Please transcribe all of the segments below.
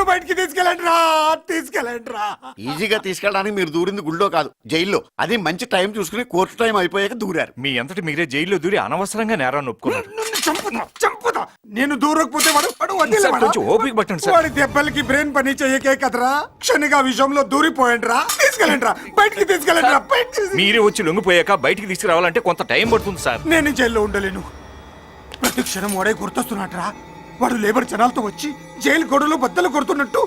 బయటికి తీసుకెళ్ళండి రా. ఈజీగా తీసుకెళ్ళడానికి మీరు దూరింది గుళ్ళో కాదు, జైల్లో. అది మంచి టైం చూసుకుని కోర్టు టైం అయిపోయాక దూరారు. మీ అంతటి మీరే జైల్లో దూరి అనవసరంగా నేరాన్ని ఒప్పుకున్నారు. చంపుతా. నేను దూరకపోతే కొంచెం ఓపిక పట్టండి సార్. వాడి దెబ్బలకి బ్రెయిన్ పని చెయ్యకే కదరా, క్షణిగా విషయంలో దూరిపోయండి రా. తీసుకెళ్ళండి రా, బయటికి తీసుకెళ్ళండి రా. మీరే వచ్చి లొంగిపోయాక బయటికి తీసుకురావాలంటే కొంత టైం పడుతుంది సార్. నేను జైల్లో ఉండలేను. ప్రతి క్షణం వాడే గుర్తొస్తున్నట్రా. వాడు లేబర్ జనాలతో వచ్చి జైలు గొడవలు బద్దలు కొడుతున్నట్టు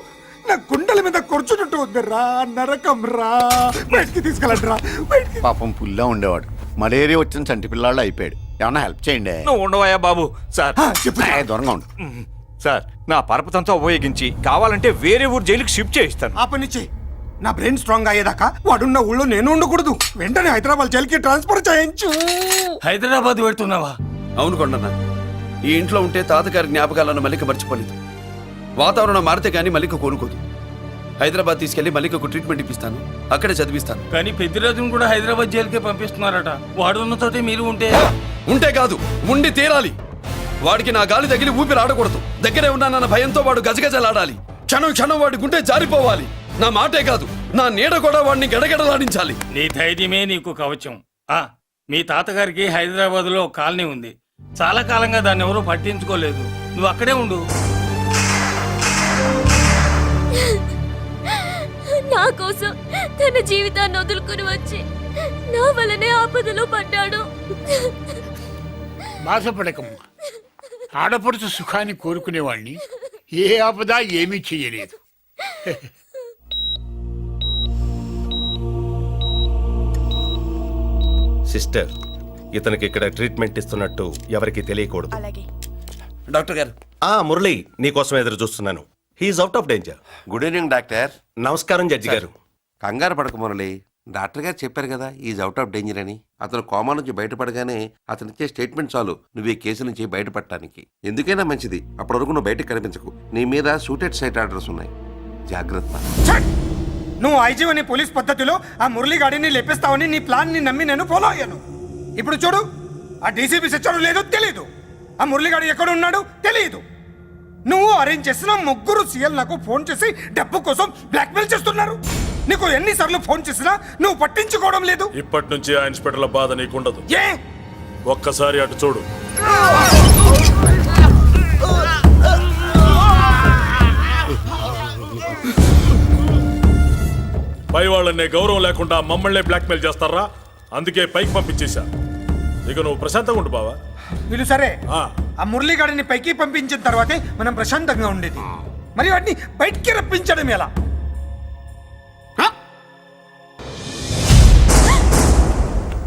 నా గుండెల మీద కూర్చున్నట్టు ఉందిరా. నరకం రా. బయటికి తీసుకెళ్ళండి రా. పాపం పుల్లా ఉండేవాడు, మలేరియా వచ్చిన చంటి పిల్లాళ్ళు అయిపోయాడు. ఏమన్నా హెల్ప్ చేయండి. నువ్వు ఉండవయ్యా బాబు. సార్ దూరంగా ఉండు సార్. నా పరపతంతా ఉపయోగించి కావాలంటే వేరే ఊరు జైలుకి షిఫ్ట్ చేయిస్తాను. ఆ పని చెయ్యి. నా బ్రెయిన్ స్ట్రాంగ్ అయ్యేదాకా వాడున్న ఊళ్ళో నేను ఉండకూడదు. వెంటనే హైదరాబాద్ జైలుకి ట్రాన్స్ఫర్ చేయించు. హైదరాబాద్ పెడుతున్నావా? అవును కొండన్న, ఈ ఇంట్లో ఉంటే తాతగారి జ్ఞాపకాలను మల్లిక మర్చిపోలేదు. వాతావరణం మారితే గానీ మల్లిక కోరుకోదు. హైదరాబాద్ తీసుకెళ్లి మల్లికకు ట్రీట్మెంట్ ఇప్పిస్తాను, అక్కడే చదివిస్తాను. కానీ పెద్దిరాజును కూడా హైదరాబాద్ జైలుకే పంపిస్తున్నారట. వాడు ఉన్న తోటి మీరు ఉంటే కాదు, ఉండి తీరాలి. వాడికి నా గాలి తగిలి ఊపిరి ఆడకూడదు. దగ్గరే ఉన్నానన్న భయంతో వాడు గజగజలాడాలి. క్షణం క్షణం వాడి గుండె జారిపోవాలి. నా మాటే కాదు, నా నీడ కూడా వాడిని గడగడలాడించాలి. నీ ధైర్యమే నీకు కవచం. మీ తాతగారికి హైదరాబాద్ లో కాలనీ ఉంది. చాలా కాలంగా దాన్ని ఎవరూ పట్టించుకోలేదు. నువ్వు అక్కడే ఉండు. నా కోసం తన జీవితాన్ని వదులుకుని వచ్చి నా వల్లనే ఆపదలో పడ్డాడు. బాధపడకమ్మా. ఆడపడుచు సుఖాన్ని కోరుకునేవాణ్ణి ఏ ఆపద ఏమీ చెయ్యలేదు. సిస్టర్, ఇతనికి ఇక్కడ ట్రీట్మెంట్ ఇస్తున్నట్టు ఎవరికి తెలియకూడదు. డాక్టర్ గారు. మురళి, నీకోసం ఎదురు చూస్తున్నాను. He is out of danger. Good evening doctor. నమస్కారం జడ్జి గారు. కంగారు పడక మురళి, డాక్టర్ గారు చెప్పారు కదా ఈజ్ అవుట్ ఆఫ్ డేంజర్ అని. అతను కోమా నుంచి బయటపడగానే అతను ఇచ్చే స్టేట్మెంట్ చాలు నువ్వు ఈ కేసు నుంచి బయటపడటానికి. ఎందుకైనా మంచిది, అప్పటి వరకు నువ్వు బయటకు కనిపించకు. నీ మీద షూటెడ్ సైట్ ఆర్డర్స్ ఉన్నాయి, జాగ్రత్త. నువ్వు ఐజీవని పోలీస్ పద్ధతిలో ఆ మురళి గాడిని లేపేస్తావని నీ ప్లాన్ ని నమ్మి నేను ఫాలో అయ్యాను. ఇప్పుడు చూడు, ఆ డీసీపీ సచ్చాడు లేదో తెలీదు, ఆ మురళిగాడు ఎక్కడ ఉన్నాడు తెలియదు. నువ్వు అరేంజ్ చేసిన ముగ్గురు సీఎల్ నాకు ఫోన్ చేసి డబ్బు కోసం బ్లాక్మెయిల్ చేస్తున్నారు. నీకు ఎన్నిసార్లు ఫోన్ చేసినా నువ్వు పట్టించుకోవడం లేదు. ఇప్పటి నుంచి ఆ ఇన్స్పెక్టర్ల బాధ నీకుండదు. ఏ ఒక్కసారి అటు చూడు. పై వాళ్ళనే గౌరవం లేకుండా మమ్మల్ని బ్లాక్మెయిల్ చేస్తారా? అందుకే పైకి పంపించేశా. ఇక నువ్వు ప్రశాంతంగా ఉండు బావా. వీళ్ళు సరే, ఆ మురళిగాడిని పైకి పంపించిన తర్వాతే మనం ప్రశాంతంగా ఉండేది. మరి వాటిని బయటికి రప్పించడం ఎలా?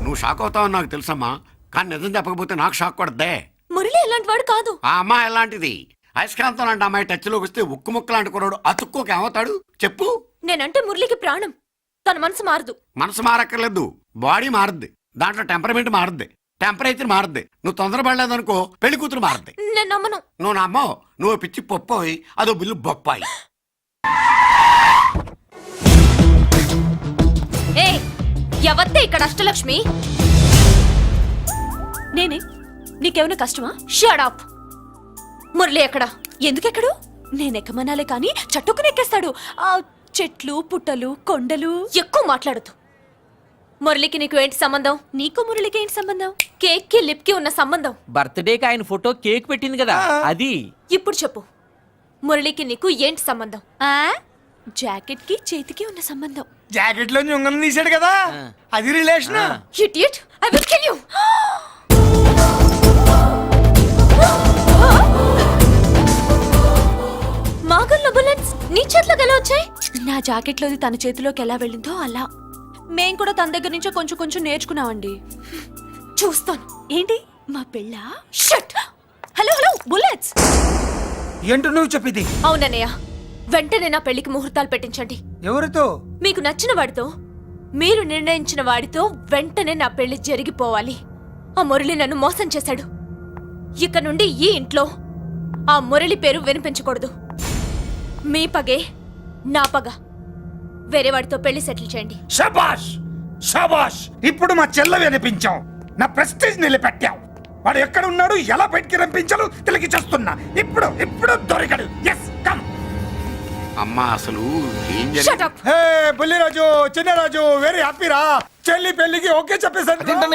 నువ్వు షాక్ అవుతావని నాకు తెలుసమ్మా, కానీ నిజం చెప్పకపోతే నాకు షాక్ కొడద్దే. మురళి ఎలాంటి వాడు కాదు. ఆ అమ్మాయి ఎలాంటిది? అయస్కాంతం లాంటి అమ్మాయి టచ్లోకి వస్తే ఉక్కు ముక్క లాంటి కుర్రాడు అతుక్కోకి ఏమవుతాడు చెప్పు? నేనంటే మురళికి ప్రాణం. తన మనసు మారదు. మనసు మారక్కర్లేదు, బాడీ మారుద్ది. దాంట్లో టెంపరమెంట్ మారుద్ది, టెంపరేచర్ మారుద్ది. నువ్వు తొందరపడలేదనుకో పెళ్లి కూతురు మారుద్ది. నేను నమ్మను. నువ్వు నమ్మవు. నువ్వు పిచ్చి పొప్పోయి, అదో బిల్లు బొప్పాయి. ఎవత్తే ఇక్కడ అష్టలక్ష్మి? నేనే. నీకేమైనా కష్టమా? Shut up. మురళి ఎక్కడా? ఎందుకెక్కడు? నేనెక్కమనాలే కానీ చట్టుకుని ఎక్కేస్తాడు. ఆ చెట్లు పుట్టలు కొండలు. ఎక్కువ మాట్లాడదు. మురళికి నీకు ఏంటి సంబంధం? నీకు మురళికి ఏంటి సంబంధం? కేక్ కి లిప్ కి ఉన్న సంబంధం. బర్త్డేకి ఆయన ఫోటో కేక్ పెట్టింది కదా అది. ఇప్పుడు చెప్పు, మురళికి నీకు ఏంటి సంబంధం? జాకెట్ కి చేతికి ఉన్న సంబంధం. జాకెట్ లో ఉంగరం తీసాడు కదా, అది relation. Idiot, I will kill you. Magarla bullets నీ చేతిలోకి ఎలా వచ్చాయి? నా జాకెట్ లోది తన చేతిలోకి ఎలా వెళ్ళిందో అలా. మేం కూడా తన దగ్గర నుంచే కొంచెం కొంచెం నేర్చుకున్నామండి. చూస్తాను. ఏంటి మా పెళ్ళ? షట్. Hello hello bullets. ఏంటో నువ్వు చెప్పింది? అవునన్నయ్య, వెంటనే నా పెళ్లికి ముహూర్తాలు పెట్టించండి. ఎవరితో? మీకు నచ్చిన వాడితో, మీరు నిర్ణయించిన వాడితో వెంటనే నా పెళ్లి జరిగిపోవాలి. ఆ మురళి నన్ను మోసం చేశాడు. ఇక నుండి ఈ ఇంట్లో ఆ మురళి పేరు వినిపించకూడదు. మీ పగే నా పగ. వేరే వాడితో పెళ్లి సెటిల్ చేయండి. శబాష్ శబాష్. ఇప్పుడు మా చెల్ల వినిపించాం, నా ప్రెస్టీజ్ నిలబెట్టావు. వాడు ఎక్కడ ఉన్నాడు, ఎలా బయటికి రంపించాలో తెలికి చేస్తున్నా. ఇప్పుడు ఇప్పుడు దొరికడు. Yes come. అమ్మా అసలు ఏం Shut జరిగింది? up! హే బుల్లిరాజు చిన్నరాజు వెరీ హ్యాపీ రా చెల్లి పెళ్లికి ఓకే చెప్పేశాను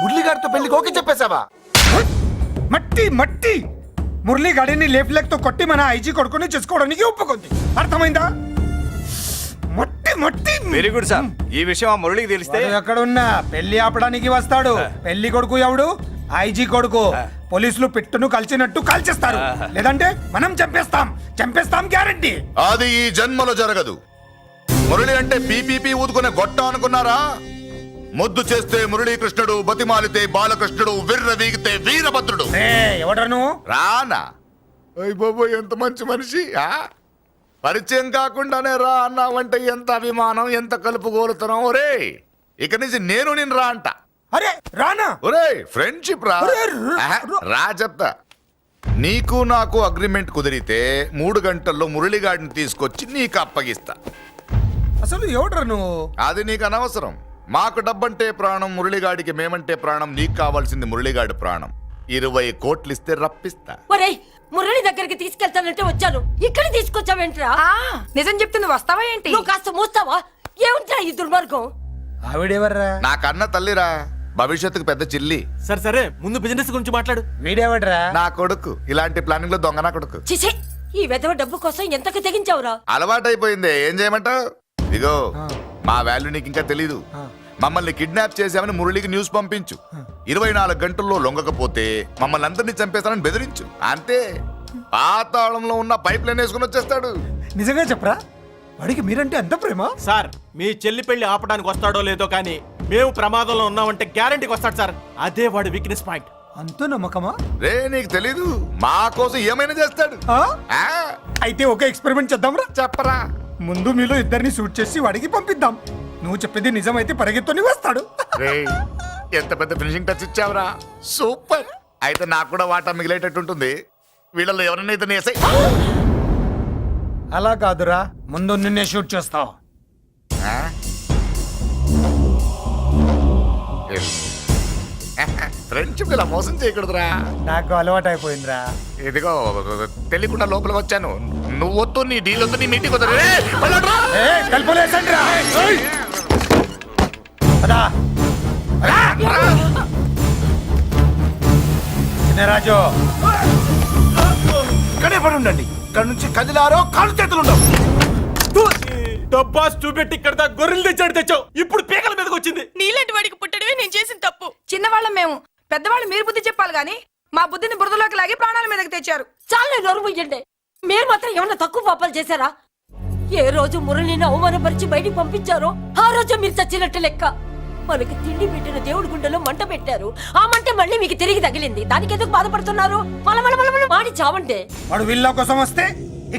మురళిగారితో పెళ్లికి ఓకే చెప్పేశావా? మట్టి మట్టి మురళీ గాడిని లేఫ్ లెగ్ తో కొట్టి మన ఐజీ కొడుకుని చేసుకోవడానికి ఒప్పుకుంది అర్థమైందా మట్టి మట్టి వెరీ గుడ్ సార్ ఈ విషయం ఆ మురళికి తెలిస్తే వాడు ఎక్కడ ఉన్నా పెళ్లి ఆపడానికి వస్తాడు పెళ్లి కొడుకు ఎవడు ఐజీ కొడుకు పోలీసులు పిట్టును కలిసినట్టు కాల్చేస్తారు లేదంటే మనం చంపేస్తాం గ్యారంటీ. అది ఈ జన్మలో జరగదు. మురళి అంటే పీపీపీ ఊదుకునే గొట్ట అనుకున్నారా? ముద్దు చేస్తే మురళీకృష్ణుడు, బతిమాలితే బాలకృష్ణుడు, విర్ర వీగితే వీరభద్రుడు. ఎవడను రానా అయ్య బాబు ఎంత మంచి మనిషి. పరిచయం కాకుండానే రా అన్నావంటే ఎంత అభిమానం, ఎంత కలుపుగోలుతున్నాం. ఒరే ఇక నుంచి నేను రా అంట. అరే రానా ఒరే ఫ్రెండ్షిప్ రా. ఆహా, రా చెప్తా. నీకు నాకు అగ్రిమెంట్ కుదిరితే 3 గంటల్లో మురళిగాడిని తీసుకొచ్చి నీకు అప్పగిస్తా. అసలు ఎవడను అది నీకు అనవసరం. మాకు డబ్బంటే ప్రాణం, మురళిగాడికి మేమంటే ప్రాణం. నీకు కావాల్సింది మురళిగాడి ప్రాణం. 20 కోట్లు ఇస్తే రప్పిస్తా. ఒరేయ్ మురళి దగ్గరికి తీసుకెళ్తానంటే వచ్చాను ఇక్కడ తీసుకొచ్చావేంట్రా? నిజం చెప్తే నువ్వు వస్తావా ఏంటి? నువ్వు కాస్త మూస్తావా? ఏమిట్రా ఈ దుర్మార్గం? ఆవిడెవర్రా నా కన్న తల్లిరా, భవిష్యత్తుకు పెద్ద చిల్లి. సరే ముందు బిజినెస్ గురించి మాట్లాడు. వీడేవడ్రా నా కొడుకు ఇలాంటి ప్లానింగ్ లో దొంగ నా కొడుకు. చిచి ఈ వెధవ డబ్బు కోసం ఎంతకు తెగించావురా? అలవాటైపోయింది, ఏం చేయమంటావు? ఇగో మా వాల్యూ నీకు ఇంకా తెలీదు. మమ్మల్ని కిడ్నాప్ చేసామని మురళికి న్యూస్ పంపించు. 24 గంటల్లో లొంగకపోతే మమ్మల్ని అందరినీ చంపేస్తానని బెదిరించు. అంతే, పాతాళంలో ఉన్న పైప్ లైన్ వేసుకుని వచ్చేస్తాడు. నిజంగా చెప్పరా వాడికి మీరంటే ఎంత ప్రేమ? సార్ మీ చెల్లి పెళ్లి ఆపడానికి వస్తాడో లేదో కానీ మేము ప్రమాదంలో ఉన్నామంటే గ్యారంటీకి వస్తాడు సార్. అదే వాడి వీక్నెస్ పాయింట్. అంత నమ్మకమా? రే నీకు తెలీదు, మా కోసం ఏమైనా చేస్తాడు. ఆ, అయితే ఒక ఎక్స్పెరిమెంట్ చేద్దాంరా. చెప్పరా. ముందు మీలో ఇద్దరిని షూట్ చేసి వాడికి పంపిద్దాం. నువ్వు చెప్పేది నిజమైతే పరిగెత్తుని వస్తాడు. రే ఎంత పెద్ద ఫినిషింగ్ టచ్ ఇచ్చావురా, సూపర్. అయితే నాకు కూడా వాటా మిగిలేటట్టు ఉంటుంది. వీళ్ళలో ఎవరైనా ఇతను వేసాయి. అలా కాదురా, ముందు నిన్నే షూట్ చేస్తావు. ఫ్రెండ్షిప్ ఇలా మోసం చేయకూడదురా. నాకు అలవాటు అయిపోయిందిరా. ఇదిగో తెలియకుండా లోపలికి వచ్చాను. నువ్వు వద్దు, నీ డీల్ వద్దు, నీ మీటింగ్ వద్దు. కలుపులేసండిరా. పదా. చిన్నరాజు ఇక్కడే పడి ఉండండి. ఇక్కడ నుంచి కదిలారో కాళ్ళు చేతులు ఉండవు. డబ్బాస్ చూపెట్టి ఇక్కడ దాకా గొర్రెలు తెచ్చావు. ఇప్పుడు పీకల మీదకి వచ్చింది. నీలాంటి వాడికి పుట్టడమే నేను చేసిన తప్పు. చిన్నవాళ్ళం మేము, పెద్దవాళ్ళు మీరు బుద్ధి చెప్పాలి గాని మా బుద్ధిని బురదలోకి లాగి ప్రాణాల మీదకి తెచ్చారు. చాలా నోరు ముయ్యండి. మీరు మాత్రం ఏమన్నా తక్కువ పాపాలు చేశారా? ఏ రోజు మురళిని అవమానపరిచి బయటికి పంపించారో ఆ రోజు మీరు చచ్చినట్టు లెక్క. మనకి తిండి పెట్టిన దేవుడి గుండెలో మంట పెట్టారు. ఆ మంట మళ్ళీ మీకు తిరిగి తగిలింది. దానికి ఎందుకు బాధపడుతున్నారు? మాడి చావంటే వాడు విల్లా కోసం వస్తే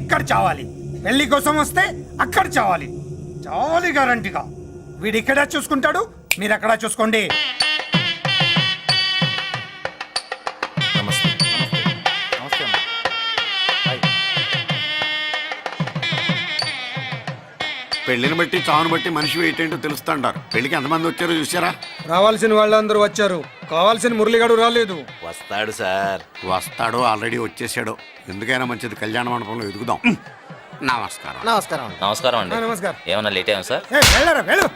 ఇక్కడ చావాలి, పెళ్లి కోసం వస్తే అక్కడ చావాలి. చావాలి గ్యారంటీగా. వీడు ఇక్కడ చూసుకుంటాడు, మీరు అక్కడ చూసుకోండి. పెళ్లిని బట్టి చావును బట్టి మనిషి ఏంటో తెలుస్తుంటారు. పెళ్లికి ఎంతమంది వచ్చారో చూసారా? రావాల్సిన వాళ్ళందరూ వచ్చారు, కావాల్సిన మురళిగాడు రాలేదు. వస్తాడు సార్. వస్తాడో ఆల్రెడీ వచ్చేసాడో. ఎందుకైనా మంచిది కళ్యాణ మండపంలో ఎదుగుదాం. నమస్కారం. నమస్కారం అండి. నమస్కారం. ఏమన్నా లేట్ అయ్యాం సార్? వెళ్ళరా వెళ్ళు.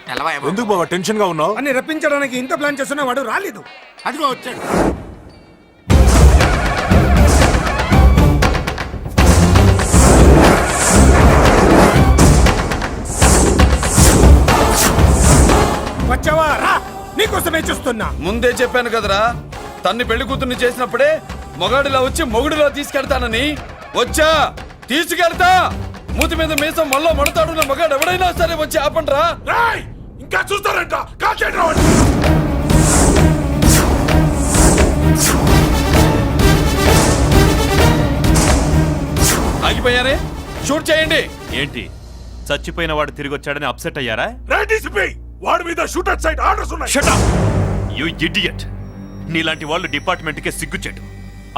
ఎందుకు బాబా టెన్షన్ గా ఉన్నావు? అని రప్పించడానికి ఇంత ప్లాన్ చేస్తున్నా వాడు రాలేదు. అదిగో వచ్చాడు. వచ్చావా? రా, నీకోసమే చూస్తున్నా. ముందే చెప్పాను కదరా, తన్ని పెళ్లి కూతుర్ని చేసినప్పుడే మొగాడిలా వచ్చి మొగుడిలో తీసుకెళ్తానని. వచ్చా, తీసుకెళ్తా. మూతి మీద మీసం మళ్ళా మడతాడున్న మగాడు ఎవడైనా సరే వచ్చి ఆపండ్రా. ఇంకా చూస్తారంట. ఆగిపోయారే, షూట్ చేయండి. ఏంటి చచ్చిపోయిన వాడు తిరిగి వచ్చాడని అప్సెట్ అయ్యారా? వాడి మీద షూటర్ సైట్ ఆర్డర్స్ ఉన్నాయి. Shut up! You idiot! నీలాంటి వాళ్ళు డిపార్ట్మెంట్కే సిగ్గుచెట్టు.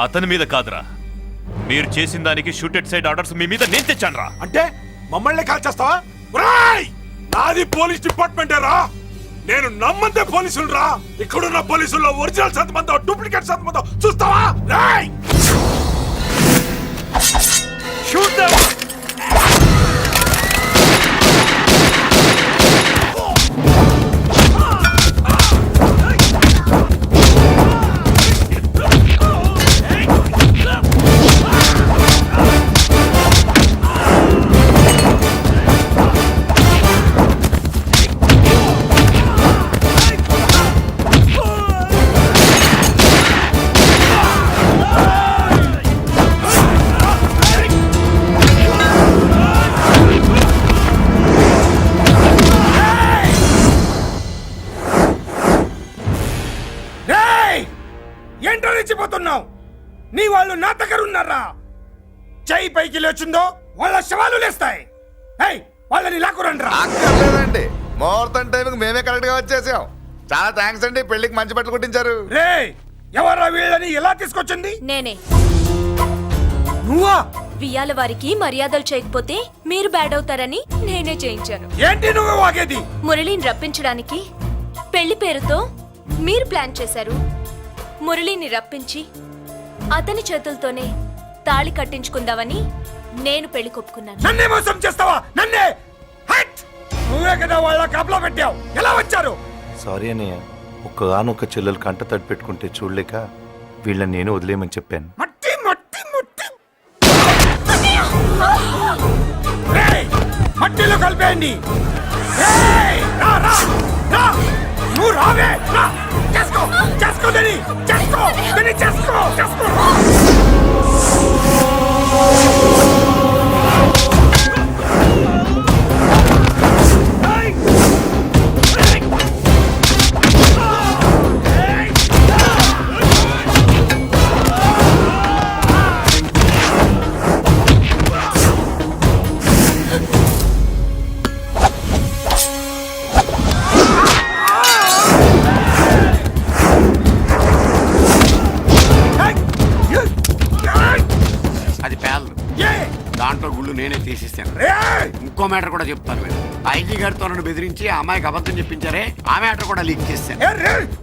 అతని మీద కాదురా, మీరు చేసిన దానికి షూటెడ్ సైడ్ ఆర్డర్స్ మీ మీద నేను తెచ్చాను రా. అంటే మమ్మల్ని కాల్ చేస్తావా? నాది పోలీస్ డిపార్ట్మెంటే రా. నేను నమ్మంతే పోలీసులు రా. ఇక్కడున్న పోలీసుల్లో ఒరిజినల్ సంతమంతో డూప్లికేట్ సంతమంతో చూస్తావా? Shoot them! నీ వాళ్ళు నా దగ్గర ఉన్నారా? చెయ్యి పైకి లేచుందో వాళ్ళ శవాలు లేస్తాయి. ఏయ్, వాళ్ళని లాక్కురండి రా. అక్కర్లేదండి, ముహూర్తం టైంకి మేమే కరెక్ట్ గా వచ్చేసాం. చాలా థ్యాంక్స్ అండి, పెళ్లికి మంచి బట్టలు కుట్టించారు. రే, ఎవరా వీళ్ళని ఎలా తీసుకొచ్చింది? నేనే. నువ్వా? వియ్యాల వారికి మర్యాదలు చేయకపోతే మీరు బ్యాడ్ అవుతారని నేనే చేయించాను. ఏంటి నువ్వు వాగేది? మురళిని రప్పించడానికి పెళ్లి పేరుతో మీరు ప్లాన్ చేశారు. మురళిని రప్పించి అతని చేతులతోనే తాళి కట్టించుకుందామని నేను పెళ్లి కొప్పుకున్నాను. నన్నే మోసం చేస్తావా? నన్నే? హట్! నువ్వే కదా వాళ్ళ కాపలా పెట్టావు. ఎలా వచ్చారు? సారీ అన్నయ్య, ఒక్కగానొక్క చెల్లెలు కంట తడి పెట్టుకుంటే చూడలేక వీళ్ళని నేను వదిలేయమని చెప్పాను. మట్టి మట్టి మట్టి రేయ్, మట్టిలో కలిపేయండి. రేయ్, రా, రా, రా. నువ్వు రావే, రా. చేసుకో, చేసుకో దీన్ని, చేసుకో, దీన్ని చేసుకో, చేసుకో. అది పేలదు. దాంట్లో గుళ్ళు నేనే తీసిస్తాను. ఇంకో మ్యాటర్ కూడా చెప్తాను. మీరు ఐజీ గారితో నన్ను బెదిరించి ఆ అమ్మాయికి అబద్ధం చెప్పించారే, ఆ మ్యాటర్ కూడా లీక్ చేస్తాను.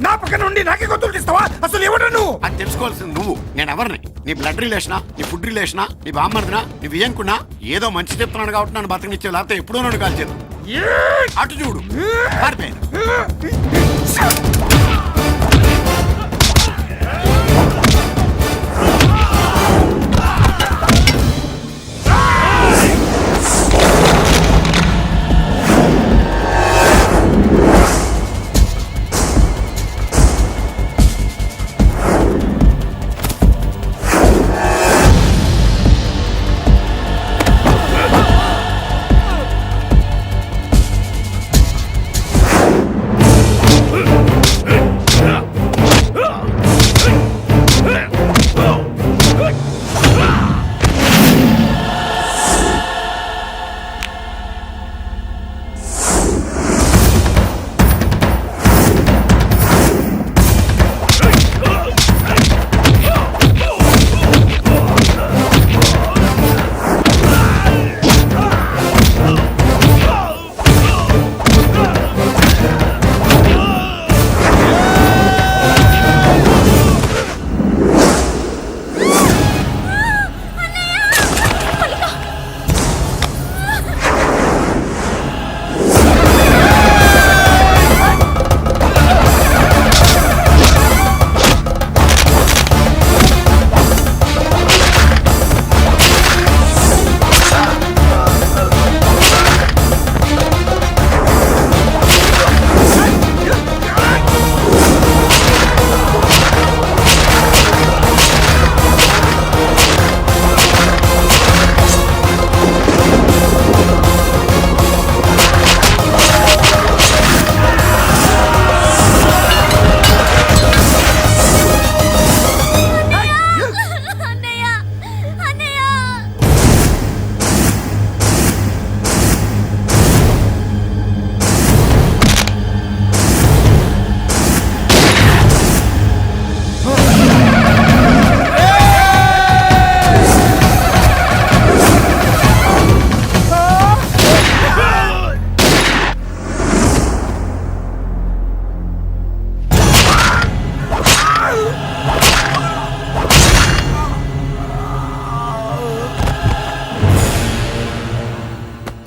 నా పక్కన నుండి నాకే గొంతులు ఇస్తావా? అసలు ఎవరు నువ్వు? అది తెలుసుకోవాల్సింది నువ్వు. నేను ఎవరిని? నీ బ్లడ్ రిలేషనా, నీ ఫుడ్ రిలేషనా, నీ బామ్మర్దినా, నీ వియ్యంకున్నా? ఏదో మంచి చెప్తున్నాను కాబట్టి నన్ను బతకనిచ్చే, లేకపోతే ఎప్పుడో నన్ను కాల్చేది. అటు చూడు, పారిపోయాను.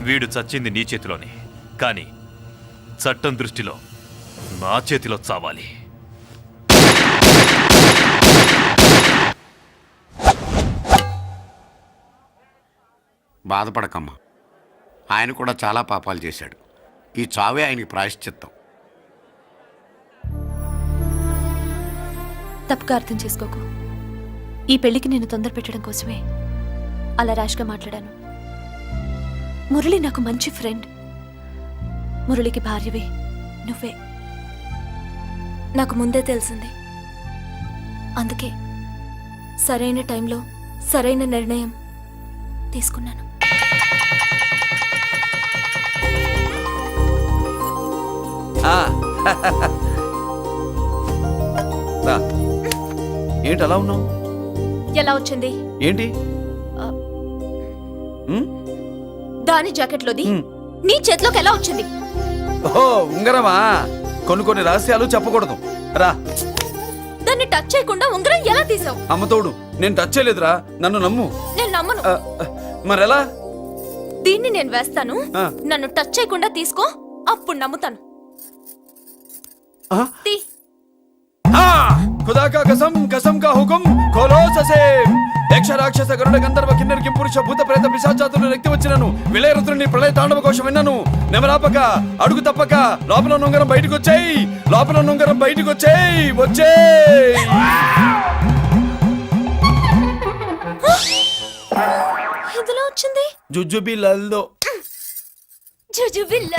వీడు చచ్చింది నీ చేతిలోనే, కానీ చట్టం దృష్టిలో నా చేతిలో చావాలి. బాధపడకమ్మా, ఆయన కూడా చాలా పాపాలు చేశాడు. ఈ చావే ఆయనకి ప్రాయశ్చిత్తం. తప్పుగా అర్థం చేసుకోకు. ఈ పెళ్లికి నేను తొందర పెట్టడం కోసమే అలా ర్యాష్గా మాట్లాడాను. మురళి నాకు మంచి ఫ్రెండ్. మురళికి భార్యవే నువ్వే. నాకు ముందే తెలిసింది. అందుకే సరైన టైంలో సరైన నిర్ణయం తీసుకున్నాను. ఏంటి అలా ఉన్నావు? ఎలా వచ్చింది? ఏంటి? దాని జాకెట్లోది నీ చేతిలోకి ఎలా వచ్చింది? ఓ ఉంగరమా? కొన్ని రహస్యాలు చెప్పకూడదు. రా. దాన్ని టచ్ చేయకుండా ఉంగరం ఎలా తీసావు? అమ్మతోడు, నేను టచ్ చేయలేదురా, నన్ను నమ్ము. నేను నమ్మను. మరెలా? దీన్ని నేను వేస్తాను, ఆ. నన్ను టచ్ చేయకుండా తీసుకో, అప్పుడు నమ్ముతాను. తీ. खुदा का कसम, कसम का हुकुम, खोलो ससे. యక్ష రాక్షస గరుడ గంధర్వ కిన్నెర కింపురుష భూత ప్రేత పిశాచాతులు రెక్తి వచ్చినను విలయరుద్రుని ప్రళయ తాండవ కోశం విన్నను. నెమరాపక అడుగు తప్పక లోపల నుంగరం బయటకు వచ్చేయి, లోపల నుంగరం బయటకు వచ్చేయి, వచ్చేయి. ఇదిలా వచ్చింది జుజుబి లల్లో జుజుబిల్ల